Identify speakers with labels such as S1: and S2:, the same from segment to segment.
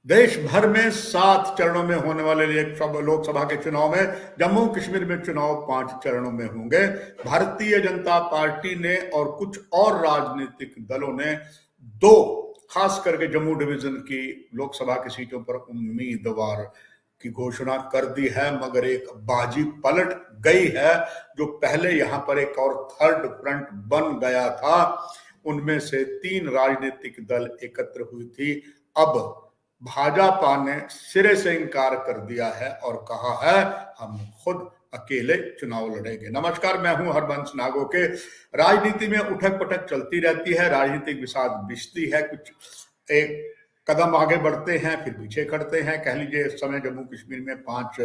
S1: देश भर में 7 चरणों में होने वाले लोकसभा के चुनाव में जम्मू कश्मीर में चुनाव 5 चरणों में होंगे। भारतीय जनता पार्टी ने और कुछ और राजनीतिक दलों ने दो खास करके जम्मू डिवीजन की लोकसभा की सीटों पर उम्मीदवार की घोषणा कर दी है, मगर एक बाजी पलट गई है। जो पहले यहां पर एक और थर्ड फ्रंट बन गया था, उनमें से 3 राजनीतिक दल एकत्र हुई थी। अब भाजपा ने सिरे से इनकार कर दिया है और कहा है हम खुद अकेले चुनाव लड़ेंगे। नमस्कार, मैं हूं हरबंश नागोके। राजनीति में उठक पटक चलती रहती है, राजनीतिक विषाद बिछती है, कुछ एक कदम आगे बढ़ते हैं फिर पीछे खड़ते हैं। कह लीजिए इस समय जम्मू कश्मीर में 5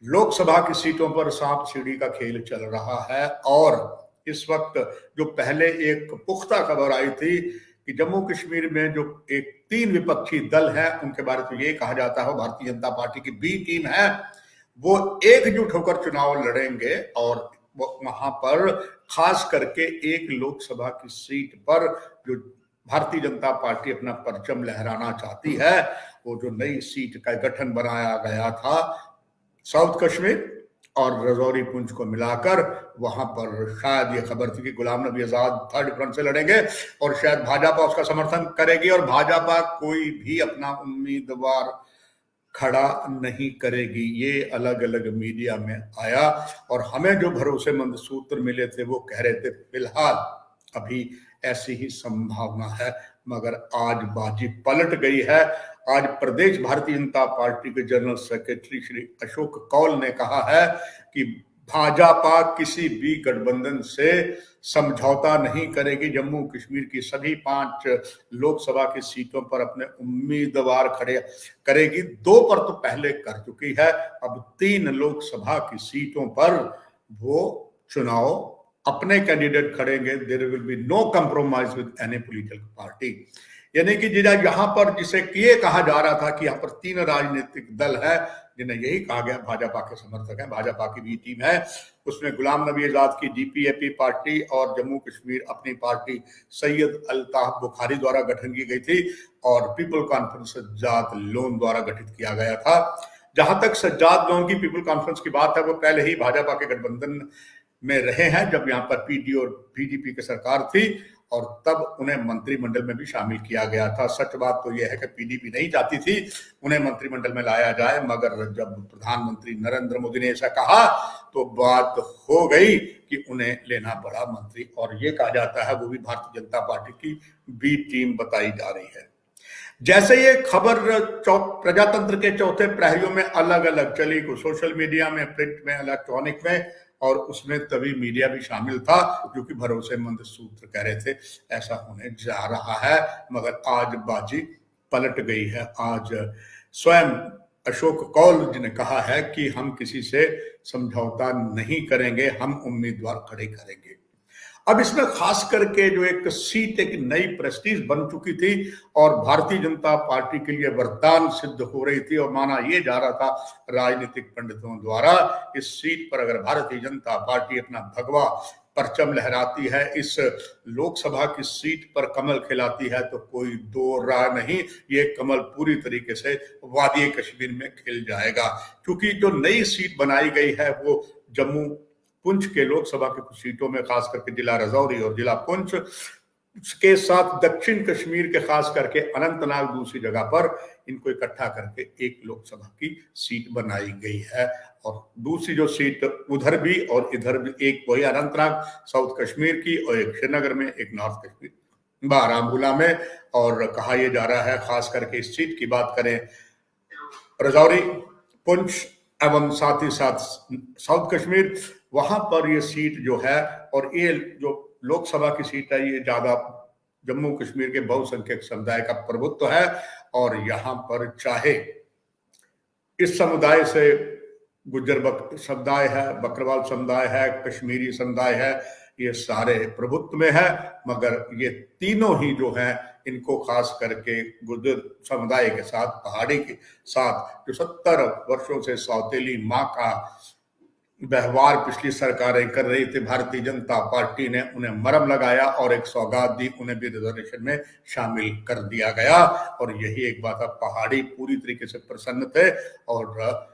S1: लोकसभा की सीटों पर सांप सीढ़ी का खेल चल रहा है। और इस वक्त जो पहले एक पुख्ता खबर आई थी कि जम्मू कश्मीर में जो एक 3 विपक्षी दल है, उनके बारे में ये कहा जाता है भारतीय जनता पार्टी की बी टीम है, वो एकजुट होकर चुनाव लड़ेंगे और वहां पर खास करके एक लोकसभा की सीट पर जो भारतीय जनता पार्टी अपना परचम लहराना चाहती है, वो जो नई सीट का गठन बनाया गया था साउथ कश्मीर और रजौरी पुंछ को मिलाकर, वहां पर शायद ये खबर थी कि गुलाम नबी आजाद थर्ड फ्रंट से लड़ेंगे और शायद भाजपा उसका समर्थन करेगी और भाजपा कोई भी अपना उम्मीदवार खड़ा नहीं करेगी। ये अलग अलग मीडिया में आया और हमें जो भरोसेमंद सूत्र मिले थे वो कह रहे थे फिलहाल अभी ऐसी ही संभावना है, मगर आज बाजी पलट गई है। आज प्रदेश भारतीय जनता पार्टी के जनरल सेक्रेटरी श्री अशोक कौल ने कहा है कि भाजपा किसी भी गठबंधन से समझौता नहीं करेगी। जम्मू कश्मीर की सभी 5 लोकसभा की सीटों पर अपने उम्मीदवार खड़े करेगी। 2 पर तो पहले कर चुकी है, अब 3 लोकसभा की सीटों पर वो चुनाव अपने कैंडिडेट खड़ेंगे। There will be no compromise with any political party. यानी कि यहां पर जिसे ये कहा जा रहा था कि यहाँ पर 3 राजनीतिक दल है जिन्हें यही कहा गया भाजपा के समर्थक हैं, भाजपा की भी टीम है, उसमें गुलाम नबी आजाद की डीपीएपी पार्टी और जम्मू कश्मीर अपनी पार्टी सैयद अल्ताफ बुखारी द्वारा गठन की गई थी और पीपल कॉन्फ्रेंस सज्जाद लोन द्वारा गठित किया गया था। जहां तक सज्जाद लोन की पीपल कॉन्फ्रेंस की बात है, वो पहले ही भाजपा के गठबंधन में रहे हैं जब यहाँ पर पीडी और पीडीपी की सरकार थी और तब उन्हें मंत्रिमंडल में भी शामिल किया गया था। सच बात तो यह है कि पीडीपी नहीं चाहती थी उन्हें मंत्रिमंडल में लाया जाए, मगर जब प्रधानमंत्री नरेंद्र मोदी ने ऐसा कहा तो बात हो गई कि उन्हें लेना पड़ा मंत्री। और ये कहा जाता है वो भी भारतीय जनता पार्टी की बी टीम बताई जा रही है। जैसे ये खबर प्रजातंत्र के चौथे प्रहरियों में अलग अलग चली, को सोशल मीडिया में, प्रिंट में, इलेक्ट्रॉनिक में, और उसमें तभी मीडिया भी शामिल था जो कि भरोसेमंद सूत्र कह रहे थे ऐसा होने जा रहा है, मगर आज बाजी पलट गई है। आज स्वयं अशोक कौल जी ने कहा है कि हम किसी से समझौता नहीं करेंगे, हम उम्मीदवार खड़े करेंगे। अब इसमें खास करके जो एक सीट एक नई प्रेस्टीज बन चुकी थी और भारतीय जनता पार्टी के लिए वरदान सिद्ध हो रही थी और माना यह जा रहा था राजनीतिक पंडितों द्वारा, इस सीट पर अगर भारतीय जनता पार्टी अपना भगवा परचम लहराती है, इस लोकसभा की सीट पर कमल खिलाती है, तो कोई दो राह नहीं, ये कमल पूरी तरीके से वादी कश्मीर में खिल जाएगा। क्योंकि जो नई सीट बनाई गई है वो जम्मू पुंछ के लोकसभा की कुछ सीटों में, खास करके जिला रजौरी और जिला पुंछ के साथ दक्षिण कश्मीर के खास करके अनंतनाग दूसरी जगह पर, इनको इकट्ठा करके एक लोकसभा की सीट बनाई गई है। और दूसरी जो सीट उधर भी और इधर भी, एक वही अनंतनाग साउथ कश्मीर की और एक श्रीनगर में, एक नॉर्थ कश्मीर बारामूला में। और कहा यह जा रहा है खास करके इस सीट की बात करें रजौरी, पुंछ एवं साथ ही साथ साउथ कश्मीर, वहां पर ये सीट जो है और ये जो लोकसभा की सीट है, ये ज्यादा जम्मू कश्मीर के बहुसंख्यक समुदाय का प्रभुत्व है। और यहाँ पर चाहे इस समुदाय से गुज्जर समुदाय है, बकरवाल समुदाय है, कश्मीरी समुदाय है, ये सारे प्रभुत्व में है, मगर ये तीनों ही जो हैं इनको खास करके गुज्जर समुदाय के साथ, पहाड़ी के साथ जो 70 वर्षों से सौतेली माँ का व्यवहार पिछली सरकारें कर रही थी, भारतीय जनता पार्टी ने उन्हें मरहम लगाया और एक सौगात दी, उन्हें भी रिजर्वेशन में शामिल कर दिया गया। और यही एक बात, अब पहाड़ी पूरी तरीके से प्रसन्न थे और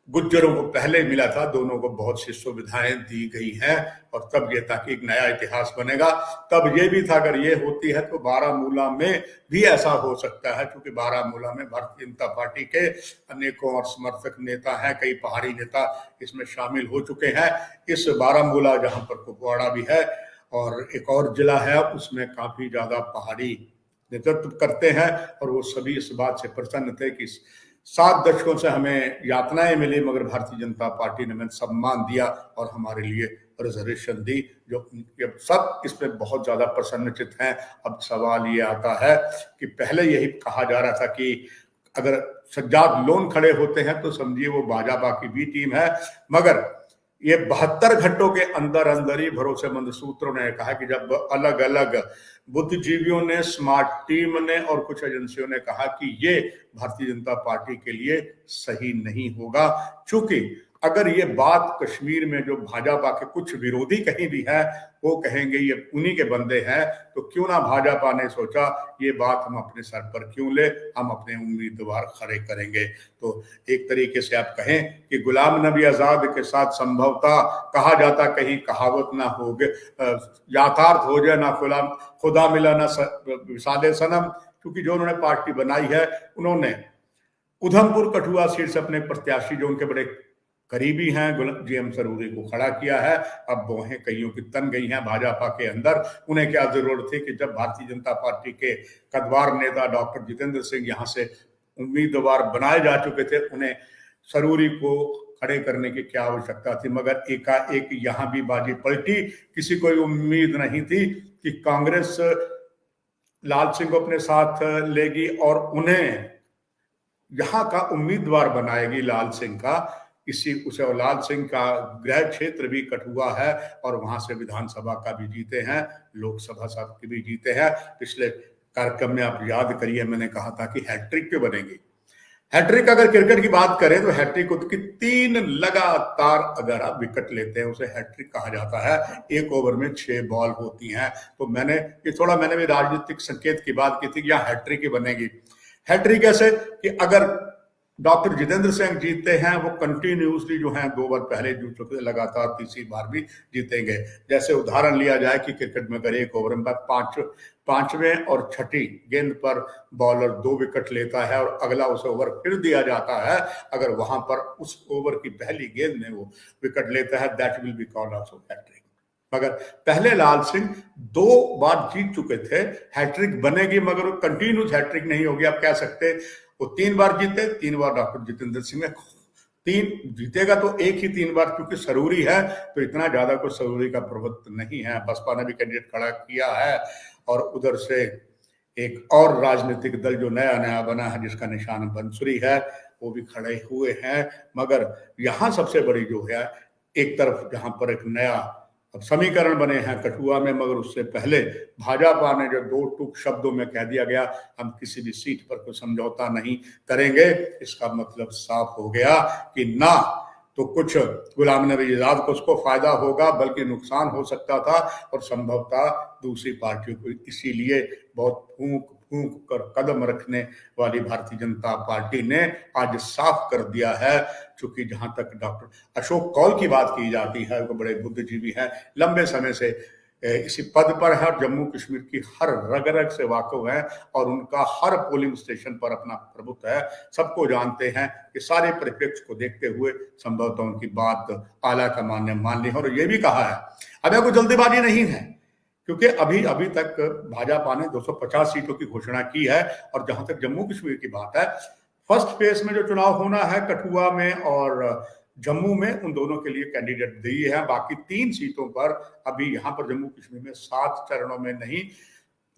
S1: गुज्जरों को पहले मिला था, दोनों को बहुत सी सुविधाएं दी गई हैं और तब ये था कि एक नया इतिहास बनेगा। तब ये भी था अगर ये होती है तो बारामूला में भी ऐसा हो सकता है, क्योंकि बारामूला में भारतीय जनता पार्टी के अनेकों और समर्थक नेता हैं, कई पहाड़ी नेता इसमें शामिल हो चुके हैं। इस बारामूला जहां पर कुपवाड़ा भी है और एक और जिला है, उसमें काफी ज्यादा पहाड़ी नेतृत्व करते हैं और वो सभी इस बात से प्रसन्न थे कि 7 दशकों से हमें यातनाएं मिली, मगर भारतीय जनता पार्टी ने हमें सम्मान दिया और हमारे लिए रिजर्वेशन दी, जो सब इसमें बहुत ज्यादा प्रसन्नचित हैं। अब सवाल ये आता है कि पहले यही कहा जा रहा था कि अगर सज्जाद लोन खड़े होते हैं तो समझिए वो भाजपा की भी टीम है, मगर ये 72 घंटों के अंदर अंदर ही भरोसेमंद सूत्रों ने कहा कि जब अलग अलग बुद्धिजीवियों ने, स्मार्ट टीम ने और कुछ एजेंसियों ने कहा कि ये भारतीय जनता पार्टी के लिए सही नहीं होगा, क्योंकि अगर ये बात कश्मीर में जो भाजपा के कुछ विरोधी कहीं भी है वो कहेंगे ये उन्हीं के बंदे हैं, तो क्यों ना भाजपा ने सोचा ये बात हम अपने सर पर क्यों ले, हम अपने उम्मीदवार खड़े करेंगे। तो एक तरीके से आप कहें कि गुलाम नबी आजाद के साथ संभवतः कहा जाता, कहीं कहावत ना हो याथार्थ हो जाए, ना खुदा मिला ना विसाले सनम, क्योंकि जो उन्होंने पार्टी बनाई है उन्होंने उधमपुर कठुआ सीट से अपने प्रत्याशी जो उनके बड़े करीबी हैं जीएम सरूरी को खड़ा किया है। अब बोहें कईयों की तन गई हैं भाजपा के अंदर, उन्हें क्या जरूरत थी कि जब भारतीय जनता पार्टी के कद्दावर नेता डॉक्टर जितेंद्र सिंह यहाँ से उम्मीदवार बनाए जा चुके थे, उन्हें सरूरी को खड़े करने की क्या आवश्यकता थी। मगर एकाएक यहाँ भी बाजी पलटी, किसी को उम्मीद नहीं थी कि कांग्रेस लाल सिंह को अपने साथ लेगी और उन्हें यहाँ का उम्मीदवार बनाएगी लाल सिंह का। उसे लाल सिंह का गृह क्षेत्र भी कठुआ है और वहां से विधानसभा का भी जीते हैं, लोकसभा सब की भी जीते हैं। पिछले कार्यक्रम में आप याद करिए, मैंने कहा था कि हैट्रिक क्यों बनेगी। हैट्रिक अगर क्रिकेट की बात करें तो हैट्रिक की 3 लगातार अगर आप विकेट लेते हैं उसे हैट्रिक कहा जाता है। एक ओवर में 6 बॉल होती हैं। तो मैंने भी राजनीतिक संकेत की बात की थी कि यहाँ हैट्रिक ही बनेगी। हैट्रिक ऐसे कि अगर डॉक्टर जितेंद्र सिंह जीतते हैं, वो कंटिन्यूसली जो है 2 बार पहले जीत चुके, लगातार तीसरी बार भी जीतेंगे। जैसे उदाहरण लिया जाए कि क्रिकेट में अगर एक ओवर में 5वें और 6ठी गेंद पर बॉलर 2 विकेट लेता है और अगला उसे ओवर फिर दिया जाता है, अगर वहां पर उस ओवर की पहली गेंद में वो विकेट लेता है, that will be called also hat-trick. मगर पहले लाल सिंह 2 बार जीत चुके थे, हैट्रिक बनेगी मगर वो कंटिन्यूस हैट्रिक नहीं होगी। आप कह सकते वो 3 बार जीते, 3 बार डॉक्टर जितेंद्र सिंह ने 3 जीतेगा तो एक ही 3 बार, क्योंकि सरूरी है तो इतना ज्यादा कोई सरूरी का प्रभुत्व नहीं है। बसपा ने भी कैंडिडेट खड़ा किया है और उधर से एक और राजनीतिक दल जो नया बना है जिसका निशान बंसुरी है, वो भी खड़े हुए हैं। मगर यहाँ सबसे बड़ी जो है, एक तरफ जहां पर एक नया अब समीकरण बने हैं कठुआ में, मगर उससे पहले भाजपा ने जो 2 टूक शब्दों में कह दिया गया हम किसी भी सीट पर कोई समझौता नहीं करेंगे, इसका मतलब साफ हो गया कि ना तो कुछ गुलाम नबी आजाद को उसको फायदा होगा, बल्कि नुकसान हो सकता था। और संभवतः दूसरी पार्टियों को इसीलिए बहुत फूंक कर कदम रखने वाली भारतीय जनता पार्टी ने आज साफ कर दिया है। चूंकि जहां तक डॉक्टर अशोक कौल की बात की जाती है, वो बड़े बुद्धिजीवी हैं, लंबे समय से इसी पद पर है और जम्मू कश्मीर की हर रग रग से वाकिफ है और उनका हर पोलिंग स्टेशन पर अपना प्रभुत्व है, सबको जानते हैं कि सारे परिप्रेक्ष्य को देखते हुए संभवतः उनकी बात आला कमान ने मान ली है। और ये भी कहा है अब कोई जल्दीबाजी नहीं है, क्योंकि अभी तक भाजपा ने 250 सीटों की घोषणा की है। और जहां तक जम्मू कश्मीर की बात है, फर्स्ट फेज में जो चुनाव होना है कठुआ में और जम्मू में, उन दोनों के लिए कैंडिडेट दिए हैं। बाकी 3 सीटों पर अभी यहाँ पर जम्मू कश्मीर में 7 चरणों में नहीं,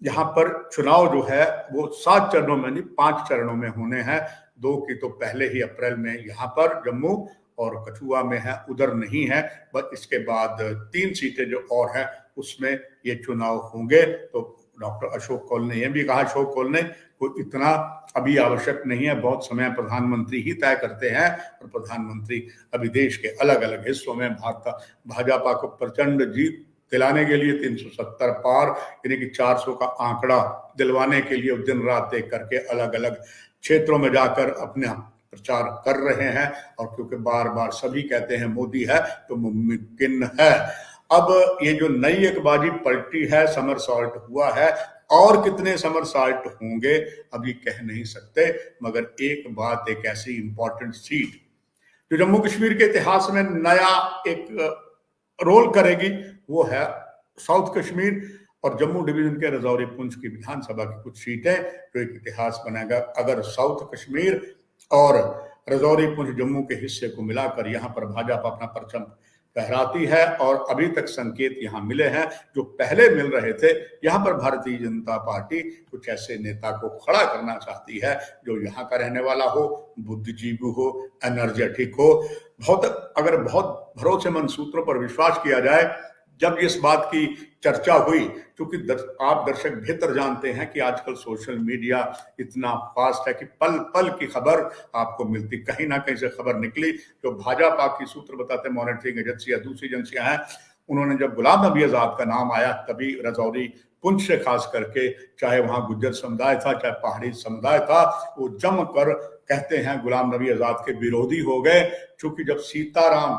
S1: यहाँ पर चुनाव जो है वो 7 चरणों में नहीं 5 चरणों में होने हैं। 2 की तो पहले ही अप्रैल में यहाँ पर जम्मू और कठुआ में है, उधर नहीं है। बस इसके बाद 3 सीटें जो और हैं उसमें ये चुनाव होंगे। तो डॉक्टर अशोक कौल ने यह भी कहा, अशोक कौल ने, कोई इतना अभी आवश्यक नहीं है, बहुत समय प्रधानमंत्री ही तय करते हैं और प्रधानमंत्री अभी देश के अलग अलग हिस्सों में भाजपा को प्रचंड जीत दिलाने के लिए 370 पार यानी कि 400 का आंकड़ा दिलवाने के लिए दिन रात एक करके अलग अलग क्षेत्रों में जाकर अपना प्रचार कर रहे हैं। और क्योंकि बार बार सभी कहते हैं मोदी है तो मुमकिन है। अब ये जो नई एक बाजी पलटी है, समरसॉल्ट हुआ है, और कितने समरसॉल्ट होंगे अभी कह नहीं सकते, मगर एक बात, एक ऐसी इंपॉर्टेंट सीट जो जम्मू कश्मीर के इतिहास में नया एक रोल करेगी वो है साउथ कश्मीर और जम्मू डिवीजन के रजौरी पुंछ की विधानसभा की कुछ सीटें जो एक इतिहास बनाएगा। अगर साउथ कश्मीर और रजौरी पुंछ जम्मू के हिस्से को मिलाकर यहाँ पर भाजपा अपना परचम फहराती है, और अभी तक संकेत यहाँ मिले हैं जो पहले मिल रहे थे, यहाँ पर भारतीय जनता पार्टी कुछ ऐसे नेता को खड़ा करना चाहती है जो यहाँ का रहने वाला हो, बुद्धिजीवी हो, एनर्जेटिक हो। अगर बहुत भरोसेमंद सूत्रों पर विश्वास किया जाए, जब इस बात की चर्चा हुई, क्योंकि आप दर्शक बेहतर जानते हैं कि आजकल सोशल मीडिया इतना फास्ट है कि पल पल की खबर आपको मिलती, कहीं ना कहीं से खबर निकली। जो भाजपा की सूत्र बताते मॉनिटरिंग एजेंसी या दूसरी एजेंसियां हैं, उन्होंने जब गुलाम नबी आजाद का नाम आया तभी रजौरी पुंछ से खास करके, चाहे वहां गुज्जर समुदाय था चाहे पहाड़ी समुदाय था, वो जम कर कहते हैं गुलाम नबी आजाद के विरोधी हो गए। क्योंकि जब सीताराम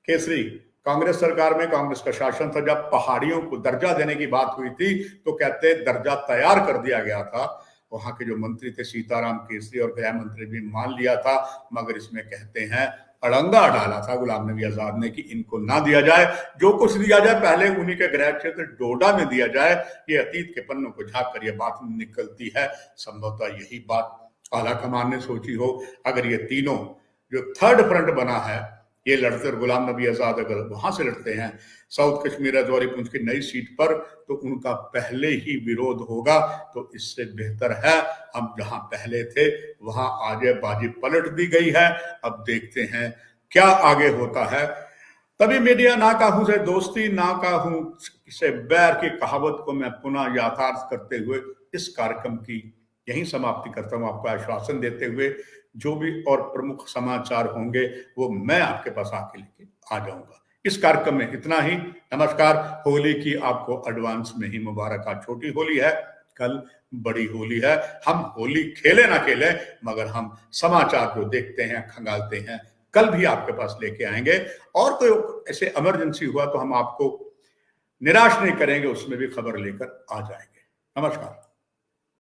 S1: केसरी कांग्रेस सरकार में कांग्रेस का शासन था, जब पहाड़ियों को दर्जा देने की बात हुई थी तो कहते दर्जा तैयार कर दिया गया था। वहां के जो मंत्री थे सीताराम केसरी और गृह मंत्री भी मान लिया था, मगर इसमें कहते हैं अड़ंगा डाला था गुलाम नबी आजाद ने कि इनको ना दिया जाए, जो कुछ दिया जाए पहले उन्हीं के गृह क्षेत्र डोडा में दिया जाए। ये अतीत के पन्नों को झांक कर ये बात निकलती है। संभवतः यही बात आला कमान ने सोची हो। अगर ये तीनों जो थर्ड फ्रंट बना है ये लड़ते, और गुलाम नबी आजाद अगर वहां से लड़ते हैं साउथ कश्मीर रजौरी पुंछ की नई सीट पर, तो उनका पहले ही विरोध होगा। तो इससे बेहतर है हम जहां पहले थे वहां आज बाजी पलट दी गई है। अब देखते हैं क्या आगे होता है। तभी मीडिया ना काहू से दोस्ती ना काहू से बैर की कहावत को मैं पुनः याथार्थ करते हुए इस कार्यक्रम की यही समाप्ति करता हूं, आपको आश्वासन देते हुए जो भी और प्रमुख समाचार होंगे वो मैं आपके पास आके लेके आ जाऊंगा। इस कार्यक्रम में इतना ही। नमस्कार। होली की आपको एडवांस में ही मुबारक। आज छोटी होली है, कल बड़ी होली है। हम होली खेले ना खेले, मगर हम समाचार जो देखते हैं खंगालते हैं कल भी आपके पास लेके आएंगे। और कोई ऐसे इमरजेंसी हुआ तो हम आपको निराश नहीं करेंगे, उसमें भी खबर लेकर आ जाएंगे। नमस्कार।